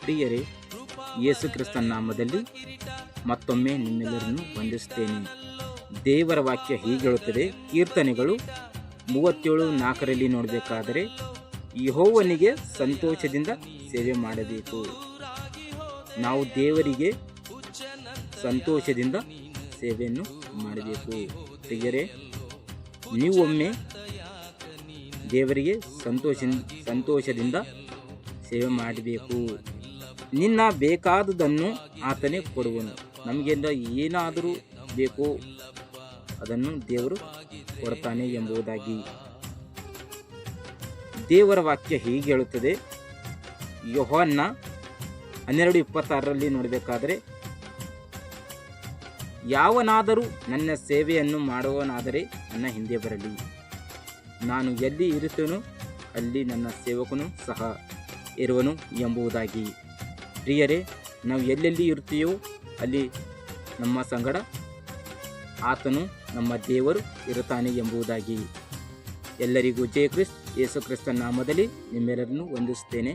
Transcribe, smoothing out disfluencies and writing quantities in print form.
ಪ್ರಿಯರೇ, ಯೇಸು ಕ್ರಿಸ್ತನ ನಾಮದಲ್ಲಿ ಮತ್ತೊಮ್ಮೆ ನಿಮ್ಮೆಲ್ಲರನ್ನು ವಂದಿಸುತ್ತೇನೆ. ದೇವರ ವಾಕ್ಯ ಹೀಗೆ ಹೇಳುತ್ತದೆ. ಕೀರ್ತನೆಗಳು 37:4 ನೋಡಬೇಕಾದರೆ, ಯೆಹೋವನಿಗೆ ಸಂತೋಷದಿಂದ ಸೇವೆ ಮಾಡಬೇಕು. ನಾವು ದೇವರಿಗೆ ಸಂತೋಷದಿಂದ ಸೇವೆಯನ್ನು ಮಾಡಬೇಕು. ಪ್ರಿಯರೇ, ನೀವೊಮ್ಮೆ ದೇವರಿಗೆ ಸಂತೋಷದಿಂದ ಸೇವೆ ಮಾಡಬೇಕು. ನಿನ್ನ ಬೇಕಾದುದನ್ನು ಆತನೇ ಕೊಡುವನು. ನಮಗೆಲ್ಲ ಏನಾದರೂ ಬೇಕೋ ಅದನ್ನು ದೇವರು ಕೊಡ್ತಾನೆ ಎಂಬುದಾಗಿ ದೇವರ ವಾಕ್ಯ ಹೀಗೆ ಹೇಳುತ್ತದೆ. ಯೋಹಾನ 12:26 ನೋಡಬೇಕಾದರೆ, ಯಾವನಾದರೂ ನನ್ನ ಸೇವೆಯನ್ನು ಮಾಡುವವನಾದರೆ ನನ್ನ ಹಿಂದೆ ಬರಲಿ. ನಾನು ಎಲ್ಲಿ ಇರುತ್ತೇನೋ ಅಲ್ಲಿ ನನ್ನ ಸೇವಕನು ಸಹ ಇರುವನು ಎಂಬುದಾಗಿ. ಪ್ರಿಯರೇ, ನಾವು ಎಲ್ಲೆಲ್ಲಿ ಇರ್ತೀಯೋ ಅಲ್ಲಿ ನಮ್ಮ ಸಂಗಡ ಆತನು ನಮ್ಮ ದೇವರು ಇರುತ್ತಾನೆ ಎಂಬುದಾಗಿ. ಎಲ್ಲರಿಗೂ ಜಯ ಕ್ರಿಸ್ತ. ಯೇಸು ಕ್ರಿಸ್ತನ ನಾಮದಲ್ಲಿ ನಿಮ್ಮೆಲ್ಲರನ್ನು ವಂದಿಸುತ್ತೇನೆ.